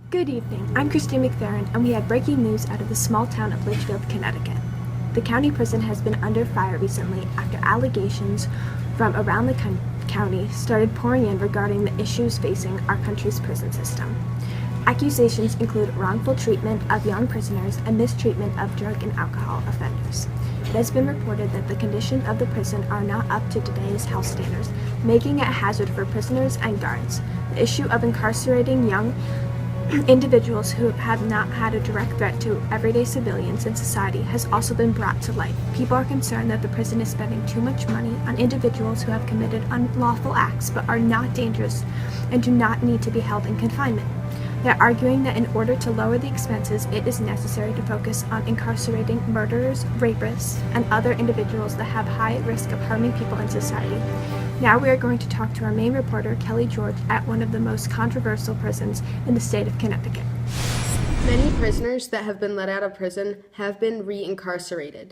Good evening. I'm Christine McFerrin, and we have breaking news out of the small town of Litchfield, Connecticut. The county prison has been under fire recently after allegations from around the county started pouring in regarding the issues facing our country's prison system. Accusations include wrongful treatment of young prisoners and mistreatment of drug and alcohol offenders. It has been reported that the conditions of the prison are not up to today's health standards, making it a hazard for prisoners and guards. The issue of incarcerating young individuals who have not had a direct threat to everyday civilians in society has also been brought to light. People are concerned that the prison is spending too much money on individuals who have committed unlawful acts but are not dangerous and do not need to be held in confinement. They're arguing that in order to lower the expenses, it is necessary to focus on incarcerating murderers, rapists, and other individuals that have high risk of harming people in society. Now we are going to talk to our main reporter, Kelly George, at one of the most controversial prisons in the state of Connecticut. Many prisoners that have been let out of prison have been reincarcerated.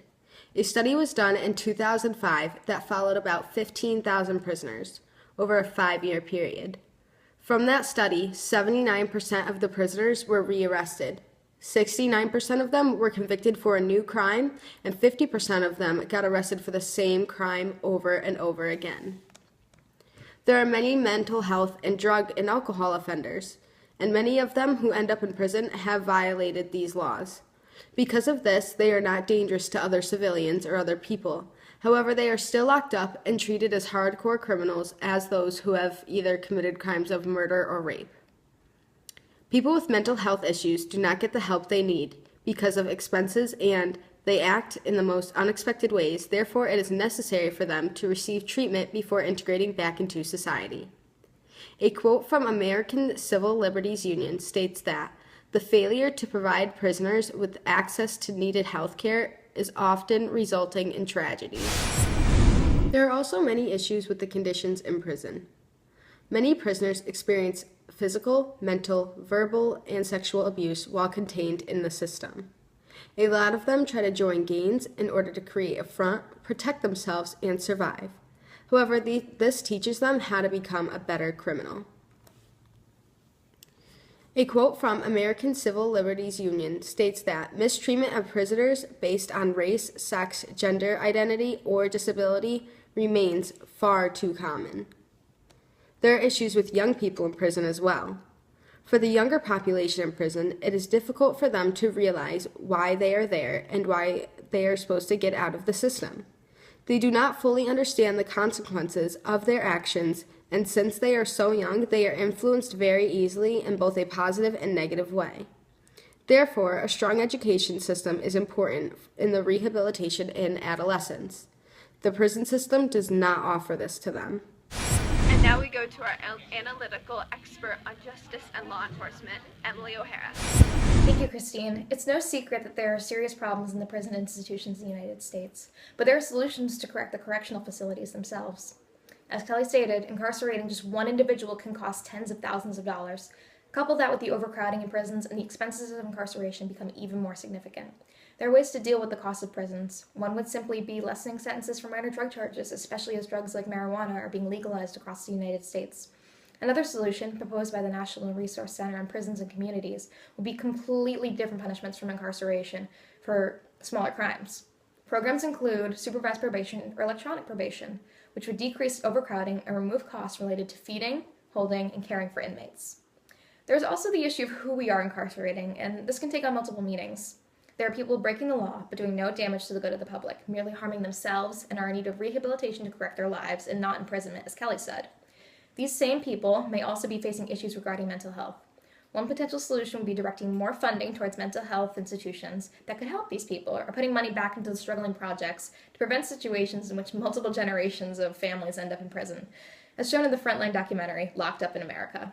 A study was done in 2005 that followed about 15,000 prisoners over a 5-year period. From that study, 79% of the prisoners were rearrested. 69% of them were convicted for a new crime, and 50% of them got arrested for the same crime over and over again. There are many mental health and drug and alcohol offenders, and many of them who end up in prison have violated these laws. Because of this, they are not dangerous to other civilians or other people. However, they are still locked up and treated as hardcore criminals as those who have either committed crimes of murder or rape. People with mental health issues do not get the help they need because of expenses, and they act in the most unexpected ways. Therefore, it is necessary for them to receive treatment before integrating back into society. A quote from American Civil Liberties Union states that the failure to provide prisoners with access to needed health care is often resulting in tragedies. There are also many issues with the conditions in prison. Many prisoners experience physical, mental, verbal, and sexual abuse while contained in the system. A lot of them try to join gangs in order to create a front, protect themselves, and survive. However, this teaches them how to become a better criminal. A quote from American Civil Liberties Union states that mistreatment of prisoners based on race, sex, gender identity, or disability remains far too common. There are issues with young people in prison as well. For the younger population in prison, it is difficult for them to realize why they are there and why they are supposed to get out of the system. They do not fully understand the consequences of their actions, and since they are so young, they are influenced very easily in both a positive and negative way. Therefore, a strong education system is important in the rehabilitation in adolescents. The prison system does not offer this to them. And now we go to our analytical expert on justice and law enforcement, Emily O'Hara. Thank you, Christine. It's no secret that there are serious problems in the prison institutions in the United States, but there are solutions to correct the correctional facilities themselves. As Kelly stated, incarcerating just one individual can cost tens of thousands of dollars. Couple that with the overcrowding in prisons, and the expenses of incarceration become even more significant. There are ways to deal with the cost of prisons. One would simply be lessening sentences for minor drug charges, especially as drugs like marijuana are being legalized across the United States. Another solution, proposed by the National Resource Center on Prisons and Communities, would be completely different punishments from incarceration for smaller crimes. Programs include supervised probation or electronic probation, which would decrease overcrowding and remove costs related to feeding, holding, and caring for inmates. There's also the issue of who we are incarcerating, and this can take on multiple meanings. There are people breaking the law but doing no damage to the good of the public, merely harming themselves and are in need of rehabilitation to correct their lives and not imprisonment, as Kelly said. These same people may also be facing issues regarding mental health. One potential solution would be directing more funding towards mental health institutions that could help these people, or putting money back into the struggling projects to prevent situations in which multiple generations of families end up in prison, as shown in the Frontline documentary, Locked Up in America.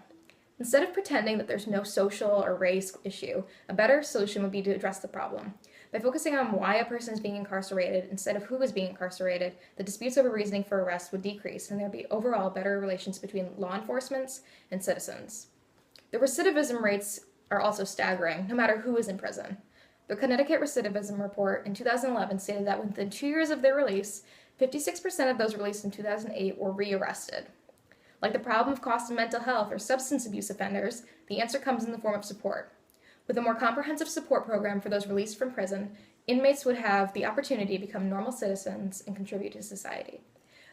Instead of pretending that there's no social or race issue, a better solution would be to address the problem. By focusing on why a person is being incarcerated instead of who is being incarcerated, the disputes over reasoning for arrest would decrease, and there would be overall better relations between law enforcement and citizens. The recidivism rates are also staggering, no matter who is in prison. The Connecticut Recidivism Report in 2011 stated that within 2 years of their release, 56% of those released in 2008 were rearrested. Like the problem of cost of mental health or substance abuse offenders, the answer comes in the form of support. With a more comprehensive support program for those released from prison, inmates would have the opportunity to become normal citizens and contribute to society.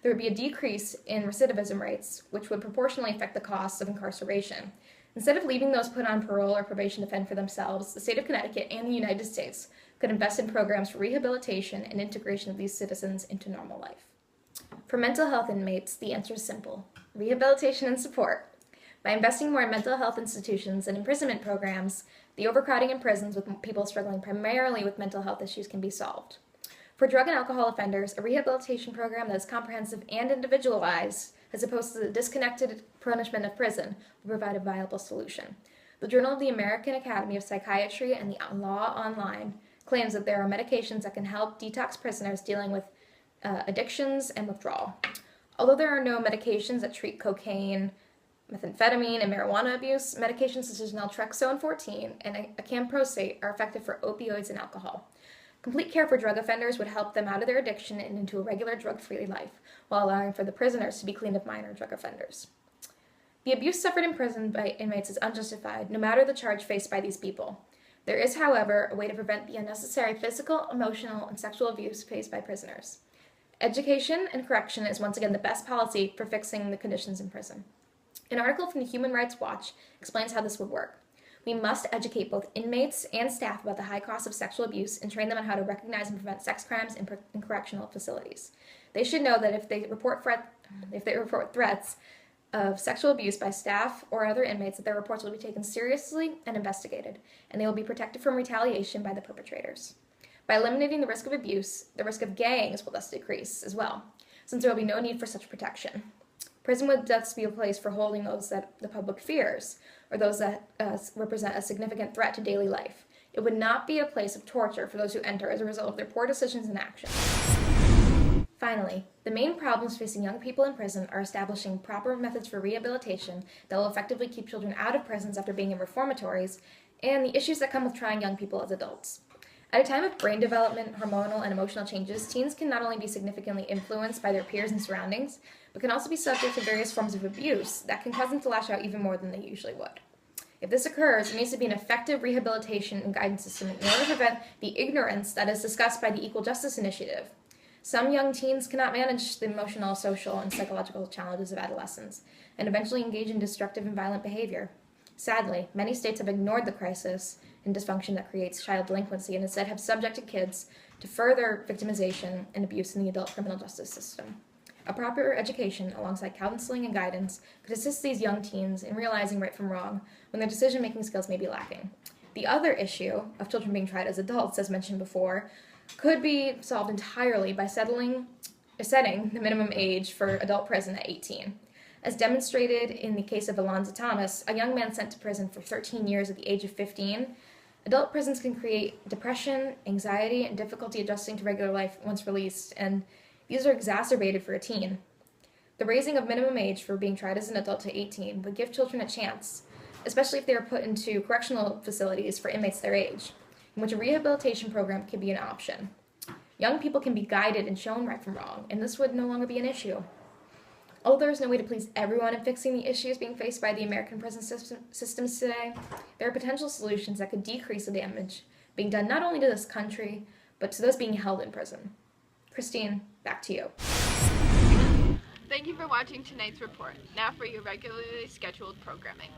There would be a decrease in recidivism rates, which would proportionally affect the costs of incarceration. Instead of leaving those put on parole or probation to fend for themselves, the state of Connecticut and the United States could invest in programs for rehabilitation and integration of these citizens into normal life. For mental health inmates, the answer is simple: rehabilitation and support. By investing more in mental health institutions and imprisonment programs, the overcrowding in prisons with people struggling primarily with mental health issues can be solved. For drug and alcohol offenders, a rehabilitation program that is comprehensive and individualized, as opposed to the disconnected punishment of prison, will provide a viable solution. The Journal of the American Academy of Psychiatry and the Law Online claims that there are medications that can help detox prisoners dealing with addictions and withdrawal. Although there are no medications that treat cocaine, methamphetamine, and marijuana abuse, medications such as naltrexone 14 and acamprosate are effective for opioids and alcohol. Complete care for drug offenders would help them out of their addiction and into a regular drug-free life, while allowing for the prisoners to be cleaned of minor drug offenders. The abuse suffered in prison by inmates is unjustified, no matter the charge faced by these people. There is, however, a way to prevent the unnecessary physical, emotional, and sexual abuse faced by prisoners. Education and correction is once again the best policy for fixing the conditions in prison. An article from the Human Rights Watch explains how this would work. We must educate both inmates and staff about the high cost of sexual abuse and train them on how to recognize and prevent sex crimes in correctional facilities. They should know that if they report threats of sexual abuse by staff or other inmates, that their reports will be taken seriously and investigated, and they will be protected from retaliation by the perpetrators. By eliminating the risk of abuse, the risk of gangs will thus decrease as well, since there will be no need for such protection. Prison would thus be a place for holding those that the public fears, or those that represent a significant threat to daily life. It would not be a place of torture for those who enter as a result of their poor decisions and actions. Finally, the main problems facing young people in prison are establishing proper methods for rehabilitation that will effectively keep children out of prisons after being in reformatories, and the issues that come with trying young people as adults. At a time of brain development, hormonal, and emotional changes, teens can not only be significantly influenced by their peers and surroundings, but can also be subject to various forms of abuse that can cause them to lash out even more than they usually would. If this occurs, it needs to be an effective rehabilitation and guidance system in order to prevent the ignorance that is discussed by the Equal Justice Initiative. Some young teens cannot manage the emotional, social, and psychological challenges of adolescence, and eventually engage in destructive and violent behavior. Sadly, many states have ignored the crisis and dysfunction that creates child delinquency and instead have subjected kids to further victimization and abuse in the adult criminal justice system. A proper education, alongside counseling and guidance, could assist these young teens in realizing right from wrong when their decision-making skills may be lacking. The other issue of children being tried as adults, as mentioned before, could be solved entirely by setting the minimum age for adult prison at 18. As demonstrated in the case of Alonzo Thomas, a young man sent to prison for 13 years at the age of 15, adult prisons can create depression, anxiety, and difficulty adjusting to regular life once released, and these are exacerbated for a teen. The raising of minimum age for being tried as an adult to 18 would give children a chance, especially if they are put into correctional facilities for inmates their age, in which a rehabilitation program could be an option. Young people can be guided and shown right from wrong, and this would no longer be an issue. Although there is no way to please everyone in fixing the issues being faced by the American prison systems today, there are potential solutions that could decrease the damage being done not only to this country, but to those being held in prison. Christine, back to you. Thank you for watching tonight's report. Now for your regularly scheduled programming.